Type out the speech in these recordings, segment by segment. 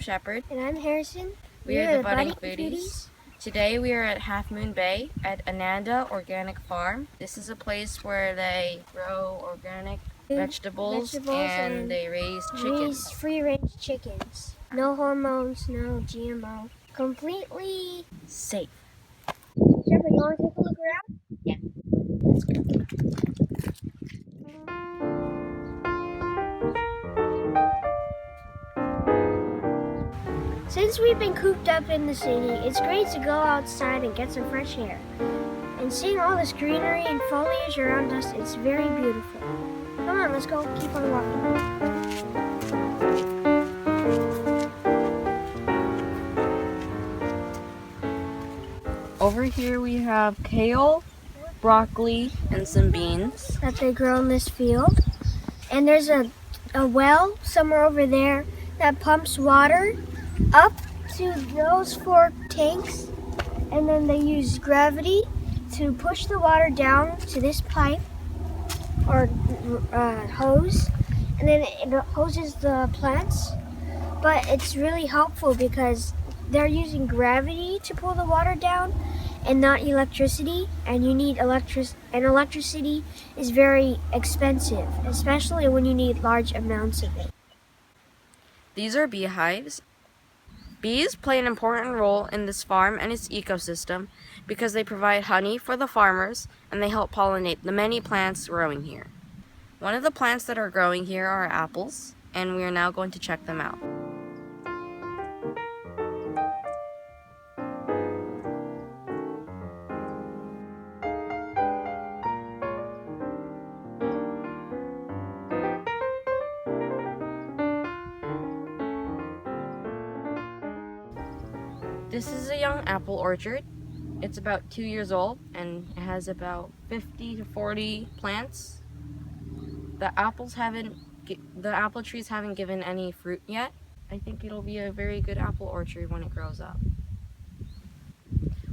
Shepard. And I'm Harrison. We are the Budding Foodies. Today we are at Half Moon Bay at Ananda Organic Farm. This is a place where they grow organic vegetables and they raise chickens. Free-range chickens. No hormones, no GMO. Completely safe. Shepard, you want to take a look around? Yeah. Let's go. Since we've been cooped up in the city, it's great to go outside and get some fresh air. And seeing all this greenery and foliage around us, it's very beautiful. Come on, let's go keep on walking. Over here we have kale, broccoli, and some beans that they grow in this field. And there's a well somewhere over there that pumps water up to those 4 tanks, and then they use gravity to push the water down to this pipe or hose, and then it hoses the plants. But it's really helpful because they're using gravity to pull the water down and not electricity, and you need electricity is very expensive, especially when you need large amounts of it. These are beehives. Bees play an important role in this farm and its ecosystem because they provide honey for the farmers and they help pollinate the many plants growing here. One of the plants that are growing here are apples, and we are now going to check them out. This is a young apple orchard. It's about 2 years old and it has about 50 to 40 plants. The apple trees haven't given any fruit yet. I think it'll be a very good apple orchard when it grows up.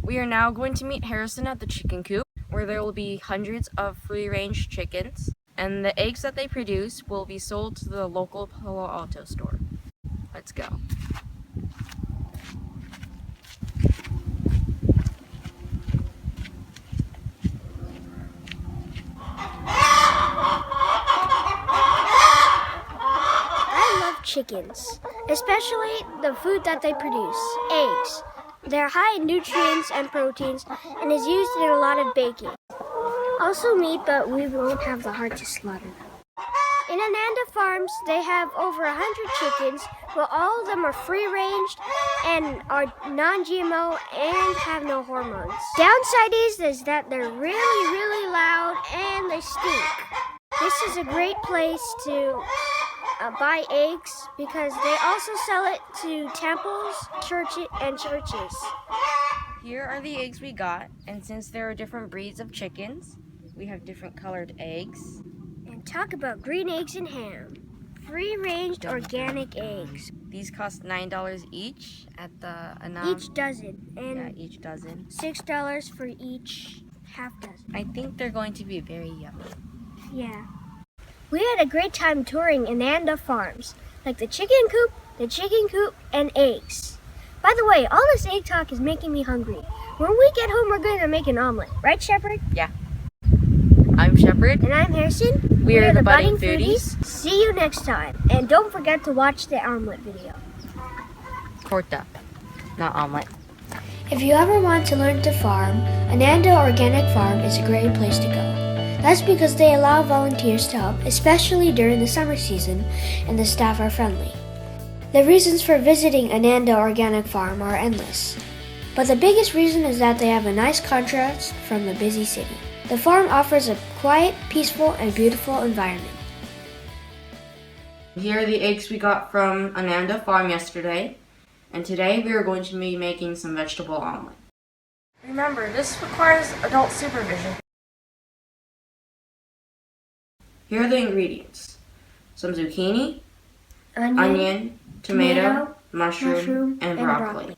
We are now going to meet Harrison at the chicken coop, where there will be hundreds of free-range chickens, and the eggs that they produce will be sold to the local Palo Alto store. Let's go. Chickens, especially the food that they produce, eggs. They're high in nutrients and proteins and is used in a lot of baking. Also meat, but we won't have the heart to slaughter them. In Ananda Farms, they have over 100 chickens, but all of them are free-ranged and are non-GMO and have no hormones. Downside is that they're really loud and they stink. This is a great place to buy eggs because they also sell it to temples, churches. Here are the eggs we got, and since there are different breeds of chickens, we have different colored eggs. And talk about green eggs and ham. Free-range organic eggs. These cost $9 each at the each dozen. And yeah, each dozen. $6 for each half dozen. I think they're going to be very yummy. Yeah. We had a great time touring Ananda Farms, like the chicken coop, and eggs. By the way, all this egg talk is making me hungry. When we get home, we're going to make an omelet. Right, Shepard? Yeah. I'm Shepard. And I'm Harrison. We are the Budding Foodies. See you next time. And don't forget to watch the omelet video. Torta, not omelet. If you ever want to learn to farm, Ananda Organic Farm is a great place to go. That's because they allow volunteers to help, especially during the summer season, and the staff are friendly. The reasons for visiting Ananda Organic Farm are endless, but the biggest reason is that they have a nice contrast from the busy city. The farm offers a quiet, peaceful, and beautiful environment. Here are the eggs we got from Ananda Farm yesterday, and today we are going to be making some vegetable omelet. Remember, this requires adult supervision. Here are the ingredients. Some zucchini, onion, tomato, mushroom, and broccoli.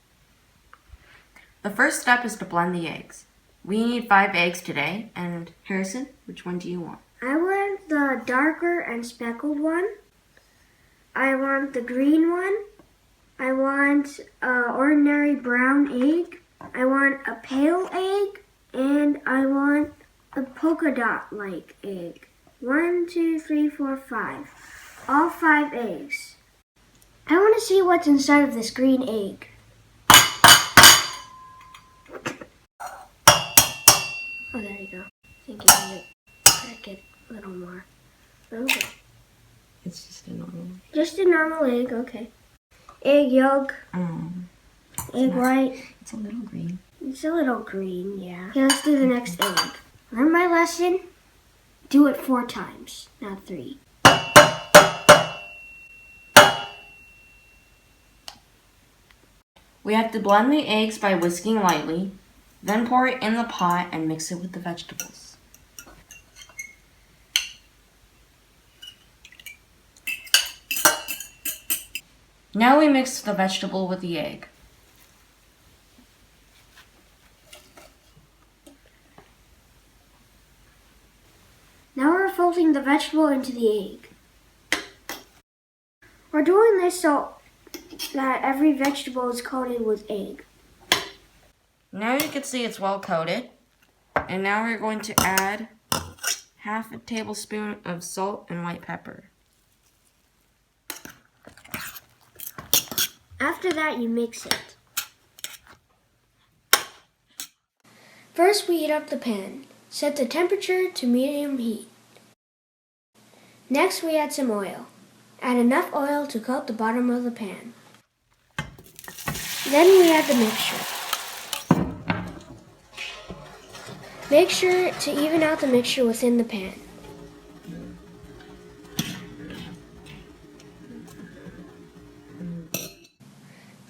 The first step is to blend the eggs. We need 5 eggs today, and Harrison, which one do you want? I want the darker and speckled one. I want the green one. I want an ordinary brown egg. I want a pale egg. And I want a polka dot-like egg. 1, 2, 3, 4, 5. All 5 eggs. I want to see what's inside of this green egg. Oh, there you go. I think I need to crack it a little more. Okay. It's just a normal. Just a normal egg, okay. Egg yolk. Egg white. It's a little green. It's a little green, yeah. Okay, let's do the next egg. Learn my lesson. Do it 4 times, not 3. We have to blend the eggs by whisking lightly, then pour it in the pot and mix it with the vegetables. Now we mix the vegetable with the egg. Now we're folding the vegetable into the egg. We're doing this so that every vegetable is coated with egg. Now you can see it's well coated. And now we're going to add half a tablespoon of salt and white pepper. After that, you mix it. First, we heat up the pan. Set the temperature to medium heat. Next, we add some oil. Add enough oil to coat the bottom of the pan. Then we add the mixture. Make sure to even out the mixture within the pan.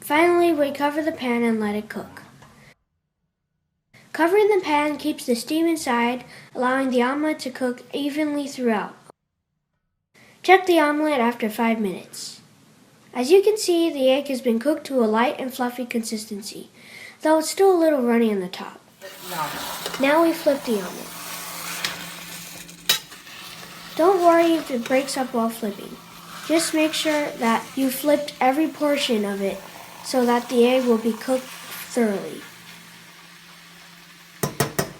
Finally, we cover the pan and let it cook. Covering the pan keeps the steam inside, allowing the omelet to cook evenly throughout. Check the omelet after 5 minutes. As you can see, the egg has been cooked to a light and fluffy consistency, though it's still a little runny on the top. Now we flip the omelet. Don't worry if it breaks up while flipping. Just make sure that you flipped every portion of it so that the egg will be cooked thoroughly.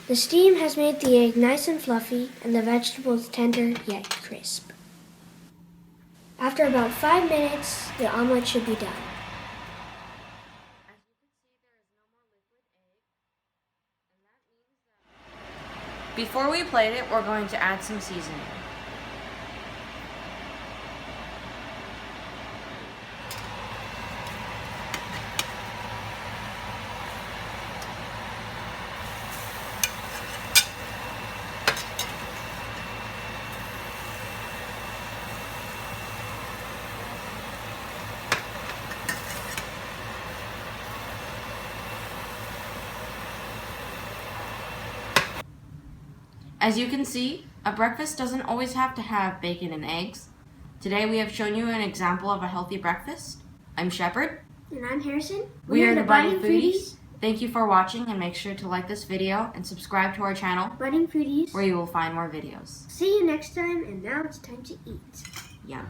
The steam has made the egg nice and fluffy and the vegetables tender yet crisp. After about 5 minutes, the omelet should be done. Before we plate it, we're going to add some seasoning. As you can see, a breakfast doesn't always have to have bacon and eggs. Today we have shown you an example of a healthy breakfast. I'm Shepard. And I'm Harrison. We are the Budding Foodies. Thank you for watching and make sure to like this video and subscribe to our channel, Budding Foodies, where you will find more videos. See you next time, and now it's time to eat. Yum.